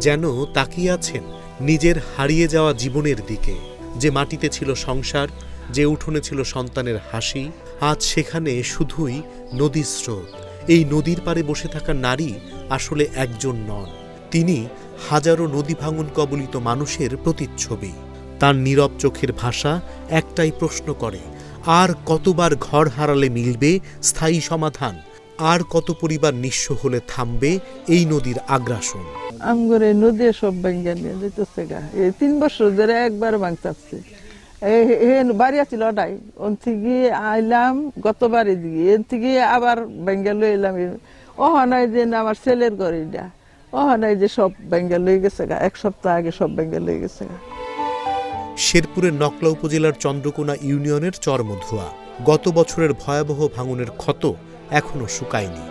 যেন তাকিয়ে আছেন নিজের হারিয়ে যাওয়া জীবনের দিকে। যে মাটিতে ছিল সংসার, যে উঠোনে ছিল সন্তানের হাসি, আজ সেখানে শুধুই নদীর স্রোত। এই নদীর পাড়ে বসে থাকা নারী আসলে একজন নন, তিনি হাজারো নদী ভাঙন কবলিত মানুষের প্রতিচ্ছবি। তার নীরব চোখের ভাষা একটাই প্রশ্ন করে, আর কতবার ঘর হারালে মিলবে স্থায়ী সমাধান? আর কত পরিবার নিঃস্ব হলে থামবে এই নদীর আগ্রাসন? আমগরে নদী সব ভাঙ্গা নিয়ে যেতেছে গা। এই 3 বছর ধরে একবার ভাঙতাছে। বাড়ি আছিল ওটাই, ওন থেকে আইলাম গতবারে দিকে, এর থেকে আবার ভাঙ্গা লই এলাম। ওহানাই যে আমার ছেলের ঘর এটা, ওহানাই যে সব ভাঙ্গা লই গেছে গা। 1 সপ্তাহ আগে সব ভাঙ্গা লই গেছে গা। শেরপুরের নকলা উপজেলার চন্দ্রকোনা ইউনিয়নের চরমধুয়া। গত বছরের ভয়াবহ ভাঙনের ক্ষত এখনো শুকায়নি।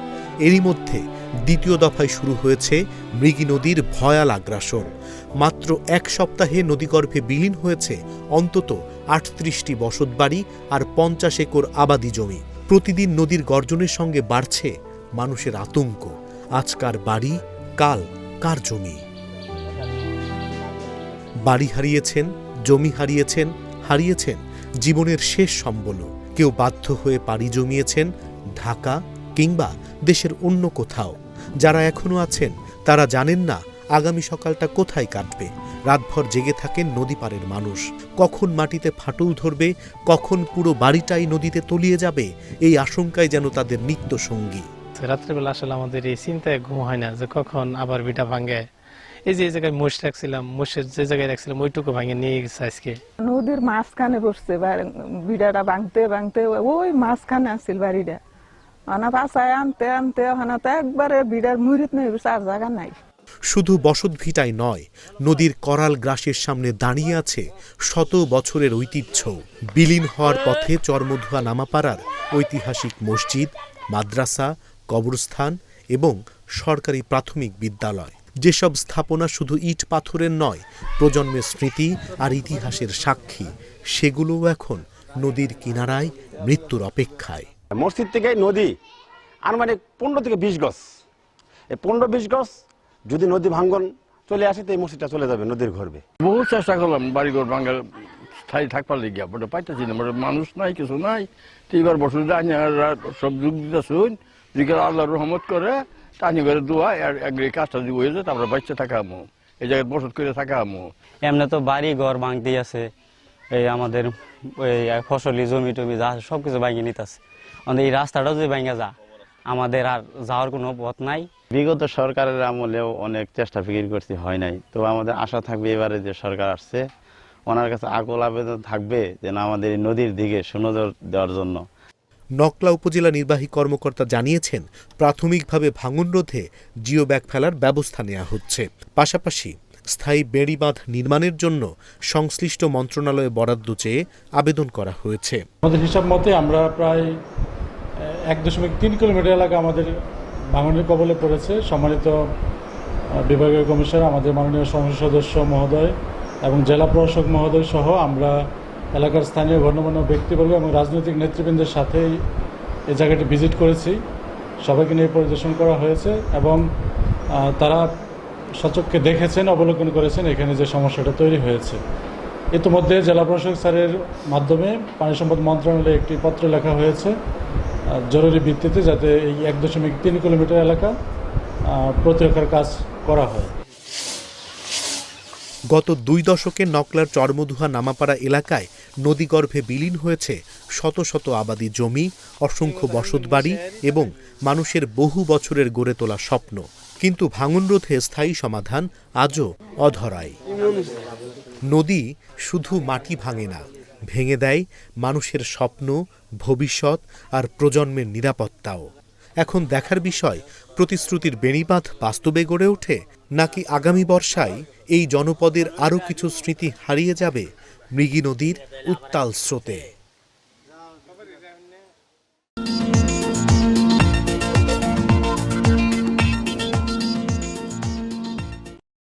এরই মধ্যে দ্বিতীয় দফায় শুরু হয়েছে মৃগী নদীর ভয়াল আগ্রাসন। মাত্র 1 সপ্তাহে নদীগর্ভে বিলীন হয়েছে অন্তত 38টি বসতবাড়ি আর 50 একর আবাদি জমি। প্রতিদিন নদীর গর্জনের সঙ্গে বাড়ছে মানুষের আতঙ্ক। আজ কার বাড়ি, কাল কার জমি। বাড়ি হারিয়েছেন, জমি হারিয়েছেন, হারিয়েছেন জীবনের শেষ সম্বল। কেউ বাধ্য হয়ে পাড়ি জমিয়েছেন ঢাকা কিংবা দেশের অন্য কোথাও। যারা এখনো আছেন তারা জানেন না আগামী সকালটা কোথায় কাটবে। রাতভর জেগে থাকেন নদী পাড়ের মানুষ। কখন মাটিতে ফাটল ধরবে, কখন পুরো বাড়িটাই নদীতে তলিয়ে যাবে, এই আশঙ্কায় যেন তাদের নিত্য সঙ্গী। রাত্রেবেলা আসলে আমাদের এই চিন্তায় ঘুম হয় না যে কখন আবার বিটা ভাঙে। এই যে জায়গায় মোষ রাখছিলাম, মোষের যে জায়গায় রাখছিলাম ওইটুকু ভাঙে নিয়ে গেছে আজকে। নদীর মাঝখানে বসছে বিড়াটা ভাঙতে ভাঙতে, ওই মাঝখানে আসছিল বাড়িটা। আনা বাসায় আনতে আনতে ওখানে তো একবারে বিড়ার মুড়িত নেই, আর জায়গা নাই। শুধু বসত ভিটাই নয়, নদীর করাল গ্রাসের সামনে দাঁড়িয়ে আছে শত বছরের ঐতিহ্য। বিলীন হওয়ার পথে চরমধুয়া নামাপাড়ার ঐতিহাসিক মসজিদ, মাদ্রাসা, কবরস্থান এবং সরকারি প্রাথমিক বিদ্যালয়। যেসব স্থাপনা শুধু ইট পাথরের নয়, প্রজন্মের স্মৃতি আর ইতিহাসের সাক্ষী, সেগুলোও এখন নদীর কিনারায় মৃত্যুর অপেক্ষায়। মসজিদ থেকে নদী আনুমানিক 15 থেকে 20 গজ। এই 15-20 গজ যদি নদী ভাঙ্গন চলে আসে তো এই মসজিদটা চলে যাবে নদীর গর্ভে। বহু চেষ্টা করলাম বাড়িঘর ভাঙ্গার স্থায়ী থাকবার লেগে, পাইতেছি না, মানুষ নাই, কিছু নাই। এইবার বছর সব যুগ দিতে শুন, আল্লাহর রহমত করে টানি করে দোয়া কাজটা দিব হয়েছে, তারপরে বাচ্চা থাকা আমো, এই জায়গায় বসত করে থাকা আমো। এমনি তো বাড়ি ঘর ভাঙতেই আছে, এই আমাদের এই ফসলি জমি টমি যা সবকিছু ভাঙিয়ে নিতেছে। এই রাস্তাটাও যদি ভাঙা যা, আমাদের আর যাওয়ার কোনো পথ নাই। বিগত সরকারের আমলেও অনেক চেষ্টা ফিকির করছি, হয় নাই। তো আমাদের আশা থাকবে এবারে যে সরকার আসছে ওনার কাছে আকুল আবেদন থাকবে যেন আমাদের এই নদীর দিকে সুনজর দেওয়ার জন্য। নকলা উপজেলা নির্বাহী কর্মকর্তা জানিয়েছেন, প্রাথমিকভাবে ভাঙন রোধে জিও ব্যাগ ফেলার ব্যবস্থা নেওয়া হচ্ছে। পাশাপাশি স্থায়ী বেড়িবাঁধ নির্মাণের জন্য সংশ্লিষ্ট মন্ত্রণালয়ে বরাদ্দ চেয়ে আবেদন করা হয়েছে। আমাদের হিসাব মতে আমরা প্রায় 1.3 কিলোমিটার এলাকা আমাদের ভাঙনের কবলে পড়েছে। সম্মানিত বিভাগীয় কমিশনার, আমাদের মাননীয় সংসদ সদস্য মহোদয় এবং জেলা প্রশাসক মহোদয় সহ আমরা এলাকার স্থানীয় গণ্যমান্য ব্যক্তিবর্গ এবং রাজনৈতিক নেতৃবৃন্দের সাথে এই জায়গাটি ভিজিট করেছি। সবাইকে নিয়ে পরিদর্শন করা হয়েছে এবং তারা সচক্ষে দেখেছেন, অবলোকন করেছেন এখানে যে সমস্যাটা তৈরি হয়েছে। ইতিমধ্যে জেলা প্রশাসক স্যারের মাধ্যমে পানি সম্পদ মন্ত্রণালয়ে একটি পত্র লেখা হয়েছে জরুরি ভিত্তিতে, যাতে এই 1.3 কিলোমিটার এলাকা প্রতিরক্ষার কাজ করা হয়। গত 2 দশকে নকলার চরমধুয়া নামাপাড়া এলাকায় নদীগর্ভে বিলীন হয়েছে শত শত আবাদি জমি, অসংখ্য বসতবাড়ি এবং মানুষের বহু বছরের গড়ে তোলা স্বপ্ন। কিন্তু ভাঙন রোধে স্থায়ী সমাধান আজও অধরাই। নদী শুধু মাটি ভাঙে না, ভেঙে দেয় মানুষের স্বপ্ন, ভবিষ্যৎ আর প্রজন্মের নিরাপত্তাও। এখন দেখার বিষয়, প্রতিশ্রুতির বেড়িবাঁধ বাস্তবে গড়ে ওঠে নাকি আগামী বর্ষায় এই জনপদের আরও কিছু স্মৃতি হারিয়ে যাবে মৃগী নদীর উত্তাল স্রোতে।